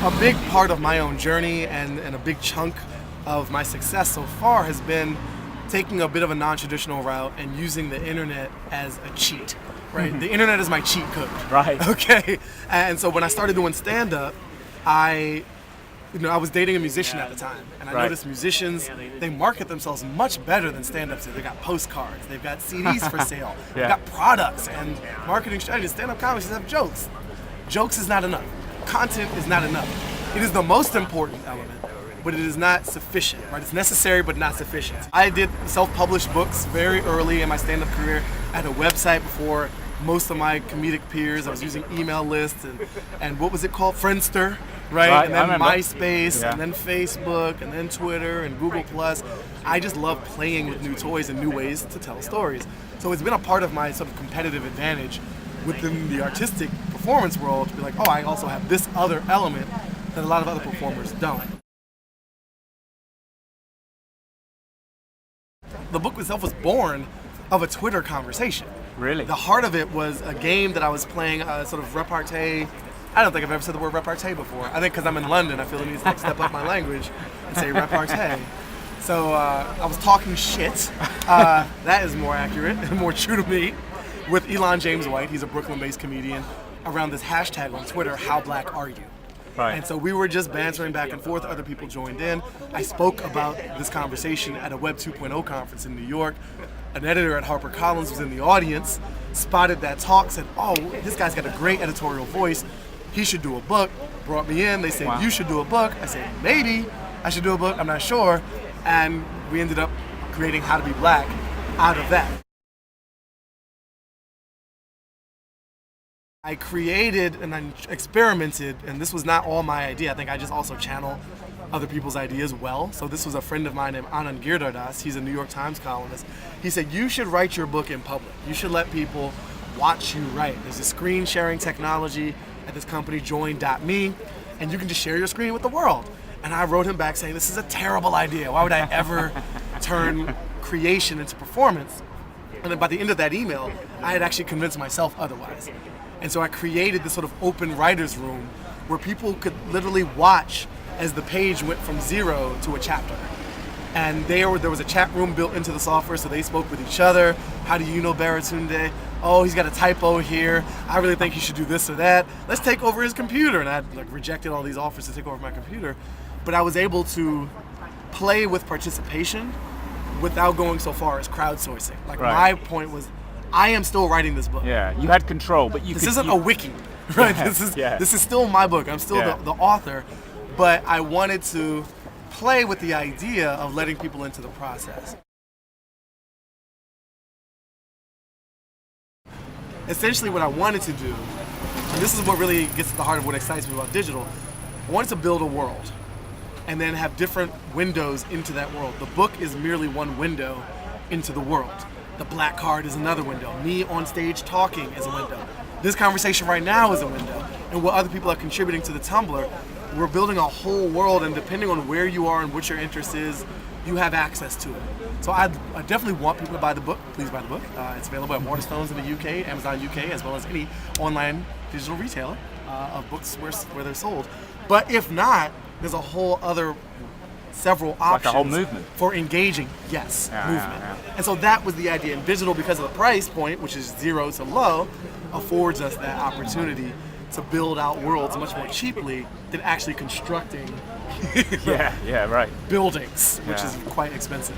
A big part of my own journey and a big chunk of my success so far has been taking a bit of a non-traditional route and using the internet as a cheat, right? The internet is my cheat code. Right. Okay. And so when I started doing stand-up, I was dating a musician at the time, and I noticed musicians, they market themselves much better than stand-ups do. They got postcards, they've got CDs for sale, they've got products and marketing strategies. Stand-up comics have jokes. Jokes is not enough. Content is not enough. It is the most important element, but it is not sufficient, right? It's necessary, but not sufficient. I did self-published books very early in my stand-up career. I had a website before most of my comedic peers. I was using email lists and what was it called? Friendster, right? And then MySpace, and then Facebook, and then Twitter, and Google+. I just love playing with new toys and new ways to tell stories. So it's been a part of my sort of competitive advantage within the artistic performance world to be like, oh, I also have this other element that a lot of other performers don't. The book itself was born of a Twitter conversation. Really? The heart of it was a game that I was playing, sort of repartee. I don't think I've ever said the word repartee before. I think because I'm in London, I feel the need to step up my language and say repartee. So I was talking shit. That is more accurate and more true to me. With Elon James White, he's a Brooklyn-based comedian, around this hashtag on Twitter, how black are you? Right. And so we were just bantering back and forth, other people joined in. I spoke about this conversation at a Web 2.0 conference in New York. An editor at HarperCollins was in the audience, spotted that talk, said, oh, this guy's got a great editorial voice, he should do a book. Brought me in, they said, you should do a book. I said, maybe I should do a book, I'm not sure. And we ended up creating How to Be Black out of that. I created and I experimented, and this was not all my idea. I think I just also channel other people's ideas well. So this was a friend of mine named Anand Giridharadas. He's a New York Times columnist. He said, you should write your book in public. You should let people watch you write. There's a screen sharing technology at this company, join.me, and you can just share your screen with the world. And I wrote him back saying, this is a terrible idea. Why would I ever turn creation into performance? And then by the end of that email, I had actually convinced myself otherwise. And so I created this sort of open writer's room where people could literally watch as the page went from 0 to a chapter. And there was a chat room built into the software, so they spoke with each other. How do you know Baratunde? Oh, he's got a typo here. I really think he should do this or that. Let's take over his computer. And I rejected all these offers to take over my computer. But I was able to play with participation without going so far as crowdsourcing. My point was, I am still writing this book. Yeah, you had control, but this isn't a wiki, right? This is still my book. I'm still the author, but I wanted to play with the idea of letting people into the process. Essentially, what I wanted to do, and this is what really gets to the heart of what excites me about digital, I wanted to build a world and then have different windows into that world. The book is merely one window into the world. The black card is another window. Me on stage talking is a window. This conversation right now is a window. And what other people are contributing to the Tumblr, we're building a whole world, and depending on where you are and what your interest is, you have access to it. So I definitely want people to buy the book. Please buy the book. It's available at Waterstones in the UK, Amazon UK, as well as any online digital retailer of books where they're sold. But if not, there's a whole other several options, like a whole movement for engaging, movement. And so that was the idea. And digital, because of the price point, which is 0 to low, affords us that opportunity to build out worlds much more cheaply than actually constructing buildings, which is quite expensive.